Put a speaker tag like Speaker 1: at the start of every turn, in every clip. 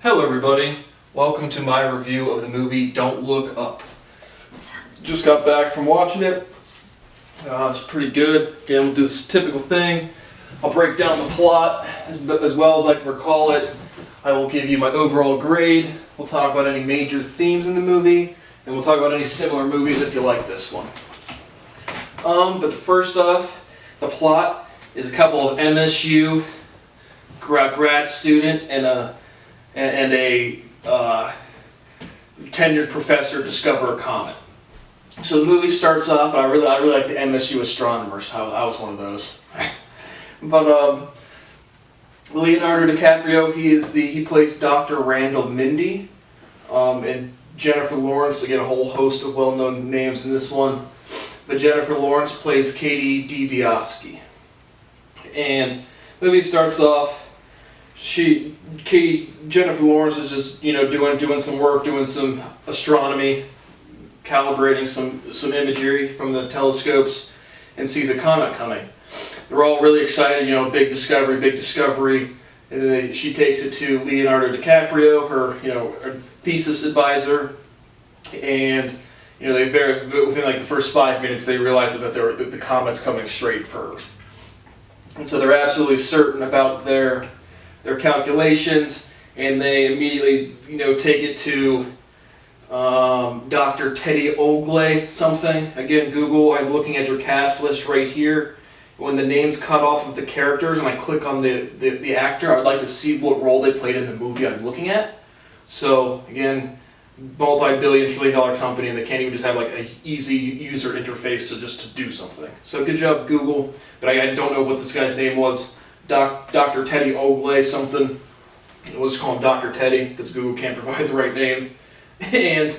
Speaker 1: Hello everybody, welcome to my review of the movie Don't Look Up. Just got back from watching it. It's pretty good. Again, we'll do this typical thing. I'll break down the plot as well as I can recall it. I will give you my overall grade. We'll talk about any major themes in the movie, and we'll talk about any similar movies if you like this one. But first off, the plot is a couple of MSU grad student and a tenured professor discover a comet. So the movie starts off, and I really like the MSU astronomers. I was one of those. But Leonardo DiCaprio, he plays Dr. Randall Mindy, and Jennifer Lawrence, again a whole host of well-known names in this one. But Jennifer Lawrence plays Katie DiBiase. And the movie starts off. Jennifer Lawrence is just doing some work, doing some astronomy, calibrating some imagery from the telescopes, and sees a comet coming. They're all really excited, big discovery, and then she takes it to Leonardo DiCaprio, her thesis advisor, and within like the first 5 minutes they realize that the comet's coming straight for Earth, and so they're absolutely certain about their calculations, and they immediately take it to Dr. Teddy Ogley something. Again, Google, I'm looking at your cast list right here. When the names cut off of the characters and I click on the actor, I would like to see what role they played in the movie I'm looking at. So again, multi-billion, trillion-dollar company, and they can't even just have like an easy user interface to do something. So good job, Google, but I don't know what this guy's name was. Dr. Teddy Ogley something. We'll just call him Dr. Teddy because Google can't provide the right name. And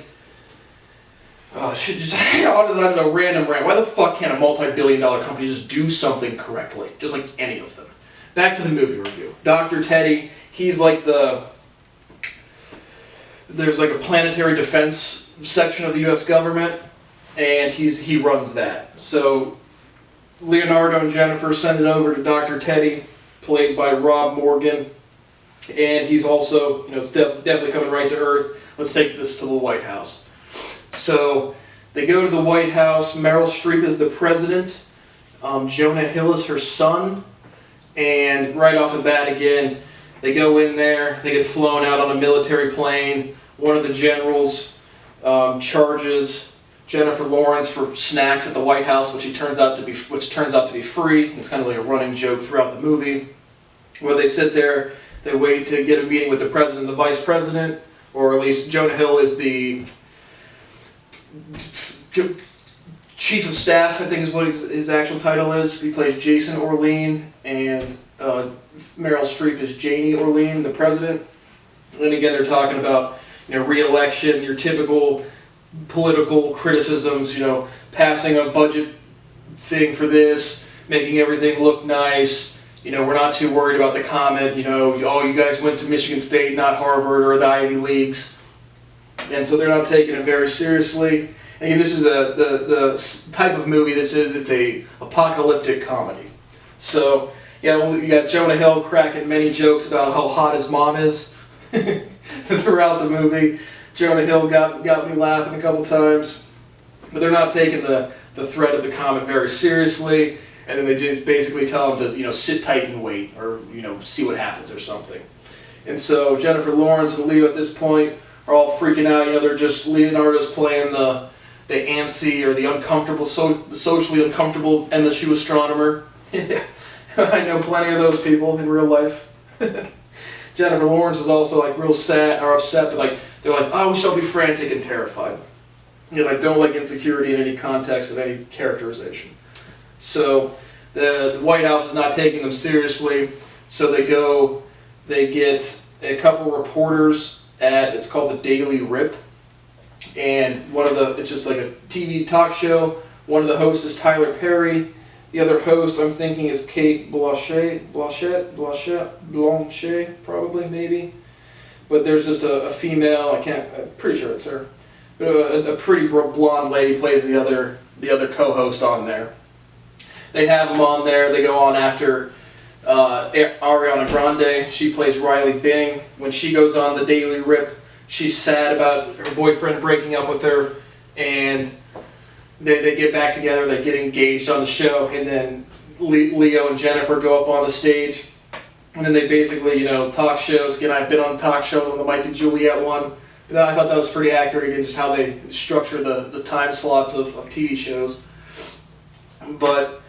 Speaker 1: just a random rant. Why the fuck can't a multi-billion-dollar company just do something correctly, just like any of them? Back to the movie review. Dr. Teddy, he's like there's like a planetary defense section of the U.S. government, and he runs that. So Leonardo and Jennifer send it over to Dr. Teddy, played by Rob Morgan, and he's also, it's definitely coming right to Earth. Let's take this to the White House. So they go to the White House. Meryl Streep is the president. Jonah Hill is her son, and right off the bat again, they go in there. They get flown out on a military plane. One of the generals charges Jennifer Lawrence for snacks at the White House, which turns out to be free. It's kind of like a running joke throughout the movie, where they sit there, they wait to get a meeting with the president and the vice president, or at least Jonah Hill is the chief of staff, I think is what his actual title is. He plays Jason Orlean, and Meryl Streep is Janie Orlean, the president. And again, they're talking about re-election, your typical political criticisms, passing a budget thing for this, making everything look nice. We're not too worried about the comet. You guys went to Michigan State, not Harvard or the Ivy Leagues, and so they're not taking it very seriously. And again, this is the type of movie this is. It's a apocalyptic comedy. So you got Jonah Hill cracking many jokes about how hot his mom is throughout the movie. Jonah Hill got me laughing a couple times, but they're not taking the threat of the comet very seriously, and then they just basically tell him to sit tight and wait, or see what happens or something. And so Jennifer Lawrence and Leo at this point are all freaking out. They're just Leonardo's playing the antsy or the uncomfortable, the socially uncomfortable MSU astronomer. I know plenty of those people in real life. Jennifer Lawrence is also like real sad or upset, but they're like, oh, we shall be frantic and terrified. I don't like insecurity in any context of any characterization. So the White House is not taking them seriously. So they get a couple reporters it's called the Daily Rip, and it's just like a TV talk show. One of the hosts is Tyler Perry. The other host, I'm thinking, is Kate Blanchet, probably, maybe. But there's just a female, I'm pretty sure it's her. But a pretty blonde lady plays the other co-host on there. They have them on there. They go on after Ariana Grande, she plays Riley Bing. When she goes on the Daily Rip, she's sad about her boyfriend breaking up with her, and they get back together, they get engaged on the show, and then Leo and Jennifer go up on the stage, and then they basically, talk shows. Again, I've been on talk shows on the Mike and Juliet one. I thought that was pretty accurate, again, just how they structure the time slots of TV shows. But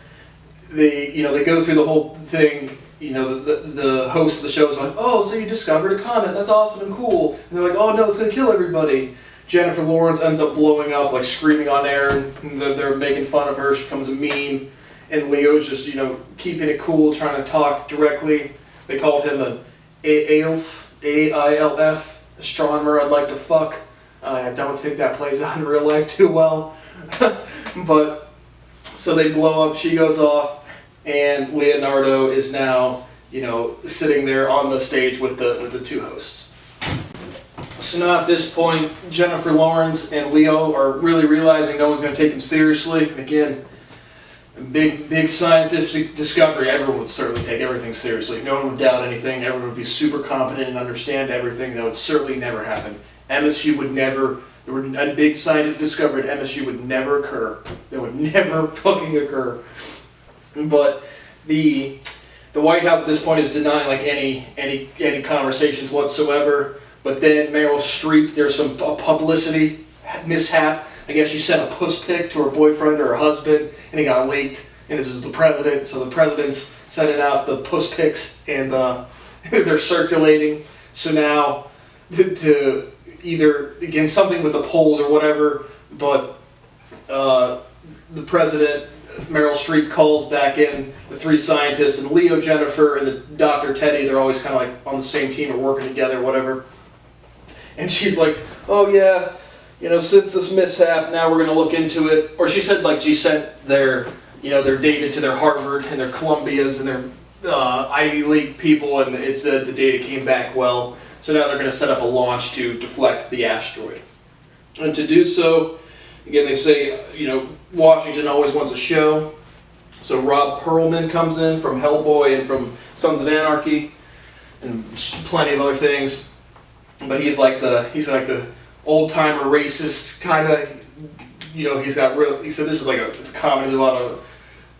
Speaker 1: they go through the whole thing. The host of the show is like, oh, so you discovered a comet, that's awesome and cool. And they're like, oh no, it's gonna kill everybody. Jennifer Lawrence ends up blowing up, like screaming on air, and they're making fun of her, she becomes a meme. And Leo's just, keeping it cool, trying to talk directly. They called him an AILF, A-I-L-F, astronomer I'd like to fuck. I don't think that plays out in real life too well. But, so they blow up, she goes off, and Leonardo is now, sitting there on the stage with the two hosts. So now at this point, Jennifer Lawrence and Leo are really realizing no one's going to take them seriously. Again, big scientific discovery. Everyone would certainly take everything seriously. No one would doubt anything. Everyone would be super competent and understand everything. That would certainly never happen. MSU would never. There were a big scientific discovery at MSU would never occur. That would never fucking occur. But the White House at this point is denying like any conversations whatsoever. But then Meryl Streep, there's some publicity mishap. I guess she sent a puss pic to her boyfriend or her husband, and it got leaked. And this is the president, so the president's sending out the puss pics, and they're circulating. So now, to either, again, something with the polls or whatever, but the president, Meryl Streep, calls back in the three scientists, and Leo, Jennifer, and the Dr. Teddy, they're always kind of like on the same team or working together, whatever. And she's like, oh yeah, since this mishap, now we're going to look into it. Or she said, like, she sent their data to their Harvard and their Columbias and their Ivy League people, and it said the data came back well. So now they're going to set up a launch to deflect the asteroid. And to do so, again, they say, Washington always wants a show. So Rob Perlman comes in from Hellboy and from Sons of Anarchy and plenty of other things. But he's like the old-timer racist kind of, he said this is like it's a comedy, a lot of,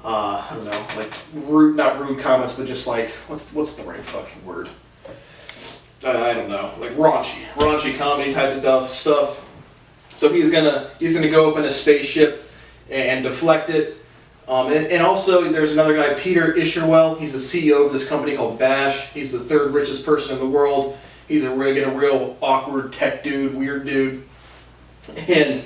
Speaker 1: I don't know, like not rude comments, but just like, what's the right fucking word? I don't know, like raunchy comedy type of stuff. So he's gonna go up in a spaceship and deflect it. And also there's another guy, Peter Isherwell. He's the CEO of this company called Bash. He's the third richest person in the world. He's a real awkward tech dude, weird dude. And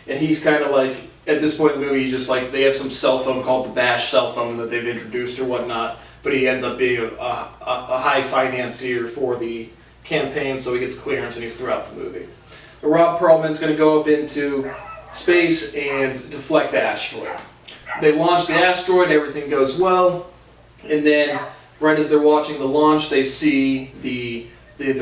Speaker 1: he's kind of like, at this point in the movie, he's just like, they have some cell phone called the Bash cell phone that they've introduced or whatnot, but he ends up being a high financier for the campaign, so he gets clearance and he's throughout the movie. But Rob Perlman's going to go up into space and deflect the asteroid. They launch the asteroid, everything goes well, and then right as they're watching the launch, they see the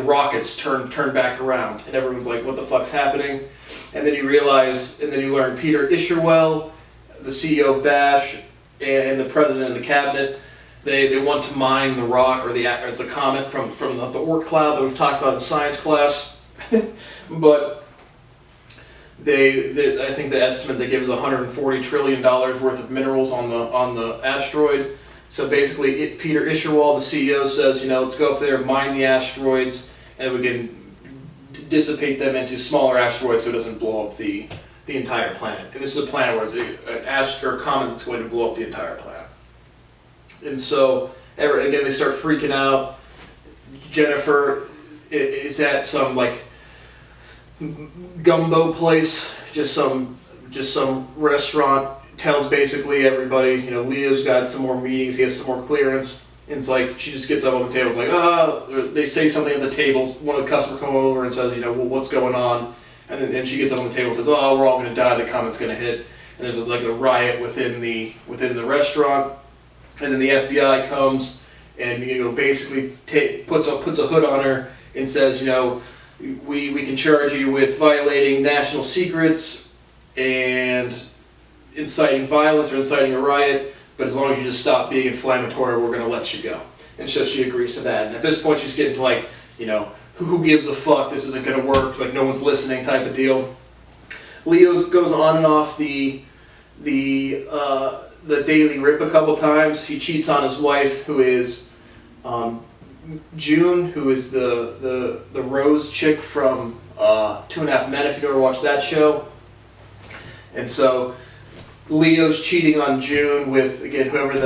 Speaker 1: rockets turn back around, and everyone's like, what the fuck's happening? And then you learn Peter Isherwell, the CEO of Bash, and the president and the cabinet, they want to mine the rock, or it's a comet from the Oort cloud that we've talked about in science class. But I think the estimate they give is $140 trillion worth of minerals on the asteroid. So basically, Peter Isherwell, the CEO, says, let's go up there, mine the asteroids, and we can dissipate them into smaller asteroids so it doesn't blow up the entire planet. And this is a planet where it's an comet that's going to blow up the entire planet. And so, again, they start freaking out. Jennifer is at some, like, gumbo place, just some restaurant, tells basically everybody, Leo's got some more meetings, he has some more clearance, and it's like, she just gets up on the table, it's like, they say something at the tables, one of the customers come over and says, well, what's going on? And then she gets up on the table and says, oh, we're all going to die, the comet's going to hit, and there's like a riot within the restaurant, and then the FBI comes, and basically puts a hood on her, and says, we can charge you with violating national secrets, and inciting violence or inciting a riot, but as long as you just stop being inflammatory, we're going to let you go. and so she agrees to that. And at this point, she's getting to like, who gives a fuck? This isn't gonna work. Like no one's listening, type of deal. Leo goes on and off the Daily Rip a couple times. He cheats on his wife, who is June, who is the Rose chick from 2.5 Men, if you've ever watched that show. And so Leo's cheating on June with, again, whoever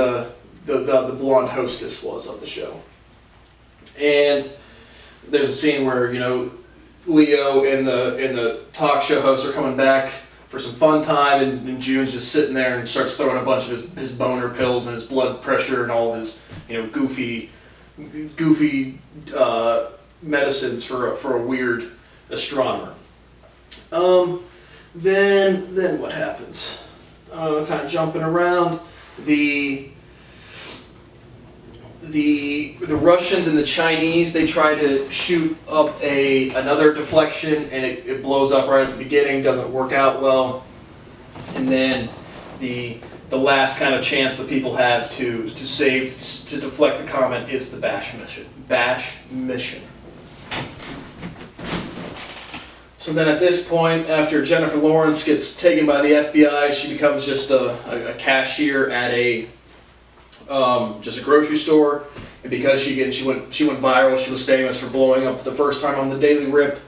Speaker 1: the blonde hostess was of the show. And there's a scene where, Leo and the talk show host are coming back for some fun time, and June's just sitting there and starts throwing a bunch of his boner pills and his blood pressure and all of his, goofy medicines for a weird astronomer. Then what happens? Kind of jumping around. The Russians and the Chinese, they try to shoot up another deflection, and it blows up right at the beginning, doesn't work out well. And then the last kind of chance that people have to deflect the comet is the Bash mission. So then at this point, after Jennifer Lawrence gets taken by the FBI, she becomes just a cashier at just a grocery store. And because she went viral, she was famous for blowing up the first time on the Daily Rip.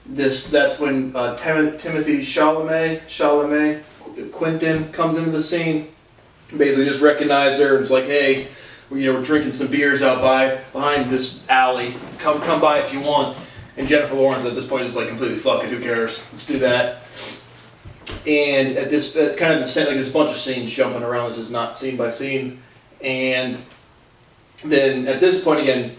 Speaker 1: That's when Timothy Chalamet, Quentin, comes into the scene. Basically just recognized her and it's like, hey, we're drinking some beers out behind this alley. Come by if you want. And Jennifer Lawrence at this point is like completely fuck it, who cares? Let's do that. And it's kind of the same, like there's a bunch of scenes jumping around. This is not scene by scene. And then at this point again,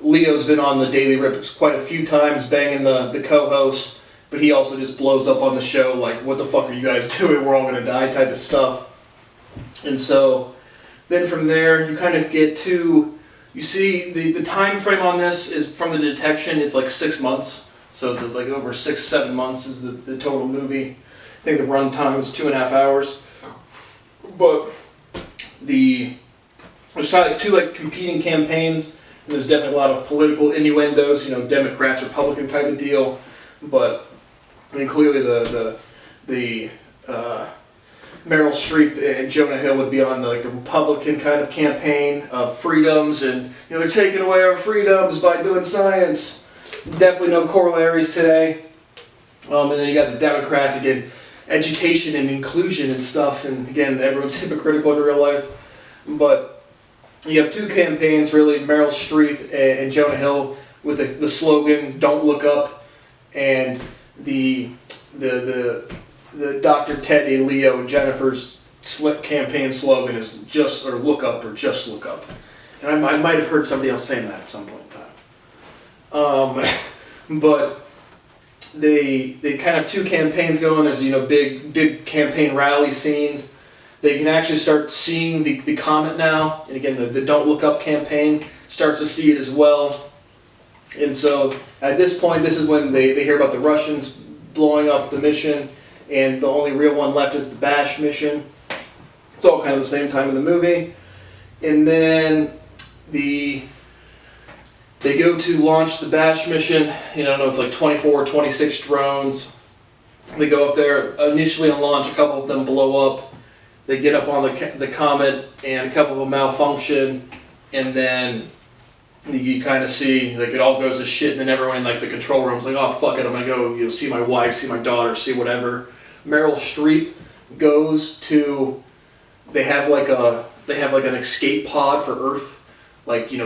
Speaker 1: Leo's been on the Daily Rip quite a few times, banging the co-host, but he also just blows up on the show like, what the fuck are you guys doing? We're all gonna die type of stuff. And so then from there you kind of get to, you see the time frame on this is from the detection, it's like 6 months. So it's like over 6-7 months is the total movie. I think the run time is 2.5 hours. But there's kind of two competing campaigns, and there's definitely a lot of political innuendos, Democrats, Republican type of deal. But I mean, clearly the Meryl Streep and Jonah Hill would be on the Republican kind of campaign of freedoms, and they're taking away our freedoms by doing science. Definitely no corollaries today. And then you got the Democrats again, education and inclusion and stuff, and again everyone's hypocritical in real life. But you have two campaigns really, Meryl Streep and Jonah Hill with the slogan "Don't look up," and the Dr. Teddy, Leo, and Jennifer's campaign slogan is just or look up or just look up. And I might have heard somebody else saying that at some point in time. But they kind of two campaigns going. There's big campaign rally scenes. They can actually start seeing the comet now. And again, the Don't Look Up campaign starts to see it as well. And so at this point, this is when they hear about the Russians blowing up the mission. And the only real one left is the Bash mission. It's all kind of the same time in the movie. And then they go to launch the Bash mission. It's like 24 or 26 drones. They go up there, initially on launch, a couple of them blow up. They get up on the comet, and a couple of them malfunction. And then you kind of see, it all goes to shit, and then everyone in the control room is like, oh, fuck it, I'm going to go see my wife, see my daughter, see whatever. Meryl Streep goes to, they have an escape pod for Earth,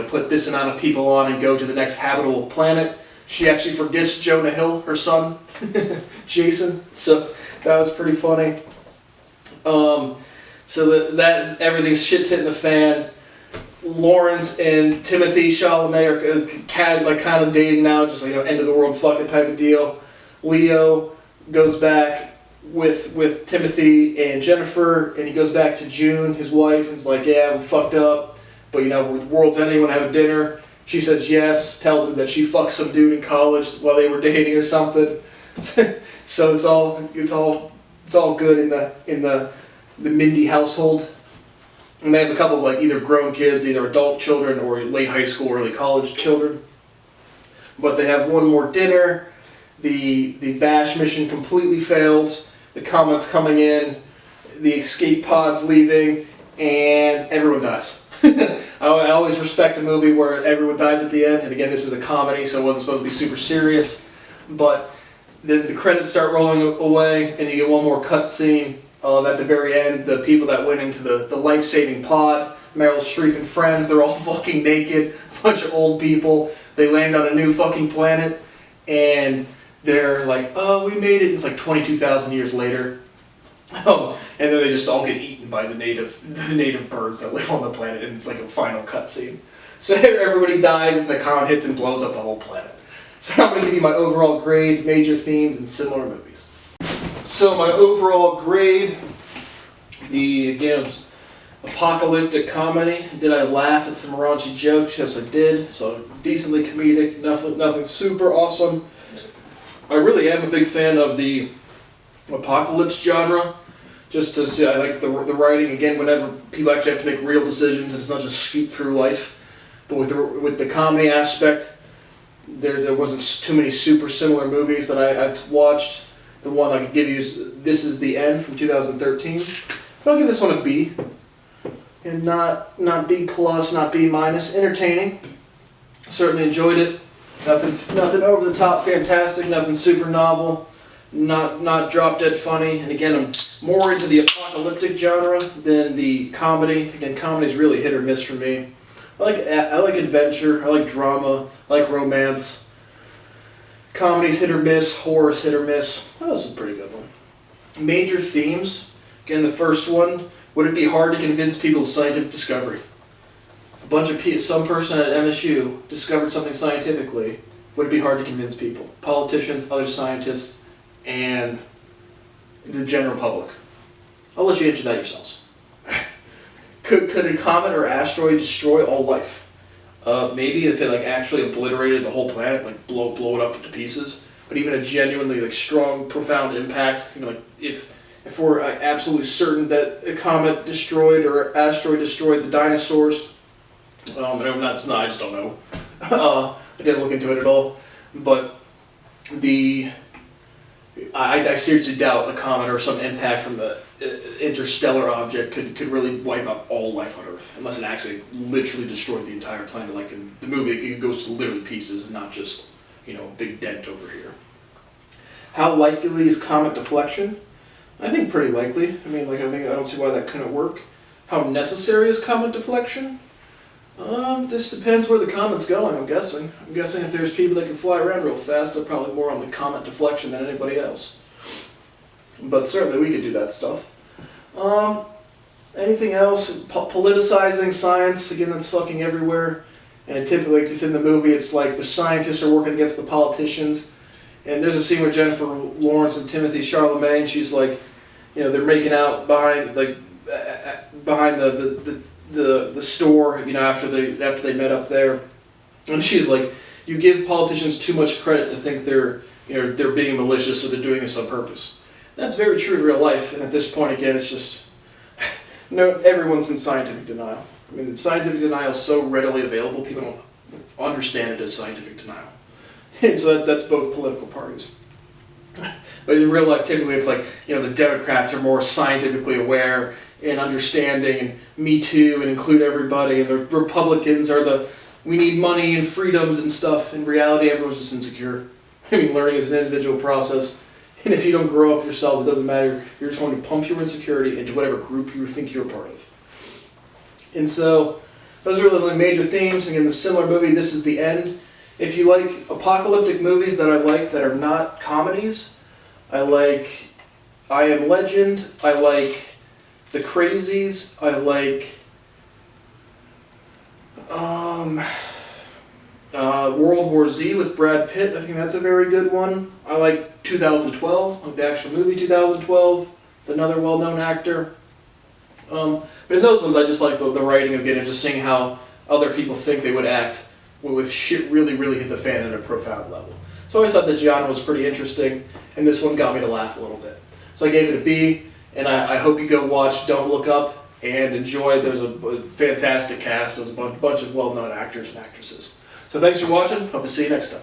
Speaker 1: put this amount of people on and go to the next habitable planet. She actually forgets Jonah Hill, her son, Jason, so that was pretty funny. So that everything's shit's hitting the fan. Lawrence and Timothy Chalamet are kind of dating now, just end of the world fucking type of deal. Leo goes back with Timothy and Jennifer, and he goes back to June, his wife, and is like, yeah, we fucked up, but with world's ending, want to have a dinner. She says yes, tells him that she fucked some dude in college while they were dating or something. So it's all good in the Mindy household. And they have a couple of like either grown kids, either adult children or late high school, early college children. But they have one more dinner. The Bash mission completely fails. The comets coming in, the escape pods leaving, and everyone dies. I always respect a movie where everyone dies at the end. And again, this is a comedy, so it wasn't supposed to be super serious. But then the credits start rolling away, and you get one more cutscene at the very end. The people that went into the life-saving pod, Meryl Streep and friends, they're all fucking naked, a bunch of old people. They land on a new fucking planet, and they're like, oh, we made it. It's like 22,000 years later. Oh, and then they just all get eaten by the native birds that live on the planet, and it's like a final cutscene. So everybody dies, and the comet hits and blows up the whole planet. So I'm going to give you my overall grade, major themes, and similar movies. So my overall grade, again, apocalyptic comedy. Did I laugh at some raunchy jokes? Yes, I did. So decently comedic, nothing super awesome. I really am a big fan of the apocalypse genre. Just to see, I like the writing. Again, whenever people actually have to make real decisions, and it's not just scoot through life. But with the comedy aspect, there wasn't too many super similar movies that I've watched. The one I could give you is This Is the End from 2013. But I'll give this one a B. And not B plus, not B minus. Entertaining. Certainly enjoyed it. Nothing over the top fantastic, nothing super novel, not drop dead funny. And again, I'm more into the apocalyptic genre than the comedy. Again, comedy's really hit or miss for me. I like adventure, I like drama, I like romance. Comedy's hit or miss, horror's hit or miss. That was a pretty good one. Major themes. Again, the first one, would it be hard to convince people of scientific discovery? Some person at MSU discovered something scientifically. Would it be hard to convince people? Politicians, other scientists, and the general public. I'll let you answer that yourselves. Could a comet or asteroid destroy all life? Maybe if it actually obliterated the whole planet, blow it up into pieces. But even a genuinely strong, profound impact, if we're absolutely certain that a comet destroyed or asteroid destroyed the dinosaurs. I just don't know. I didn't look into it at all. But I seriously doubt a comet or some impact from the interstellar object could really wipe out all life on Earth, unless it actually literally destroyed the entire planet. Like in the movie, it goes to literally pieces and not just, a big dent over here. How likely is comet deflection? I think pretty likely. I don't see why that couldn't work. How necessary is comet deflection? This depends where the comet's going, I'm guessing. I'm guessing if there's people that can fly around real fast, they're probably more on the comet deflection than anybody else. But certainly we could do that stuff. Anything else? Politicizing science, again, that's fucking everywhere. And typically, like it's in the movie, it's like the scientists are working against the politicians. And there's a scene with Jennifer Lawrence and Timothy Chalamet. She's like, they're making out behind the store, after they met up there. And she's like, you give politicians too much credit to think they're being malicious or they're doing this on purpose. That's very true in real life. And at this point, again, it's just everyone's in scientific denial. Scientific denial is so readily available, people don't understand it as scientific denial. And so that's both political parties. But in real life, typically it's like, the Democrats are more scientifically aware and understanding and Me Too and include everybody, and the Republicans are we need money and freedoms and stuff. In reality, everyone's just insecure. Learning is an individual process. And if you don't grow up yourself, it doesn't matter. You're just going to pump your insecurity into whatever group you think you're a part of. And so, those are really the major themes. Again, the similar movie, This Is the End. If you like apocalyptic movies that I like that are not comedies, I like I Am Legend, I like The Crazies, I like World War Z with Brad Pitt. I think that's a very good one. I like 2012, like the actual movie 2012, with another well-known actor. But in those ones, I just like the writing again and just seeing how other people think they would act if shit really, really hit the fan at a profound level. So I always thought the genre was pretty interesting, and this one got me to laugh a little bit. So I gave it a B, and I hope you go watch Don't Look Up. and enjoy. There's a fantastic cast. There's a bunch of well-known actors and actresses. So thanks for watching. Hope to see you next time.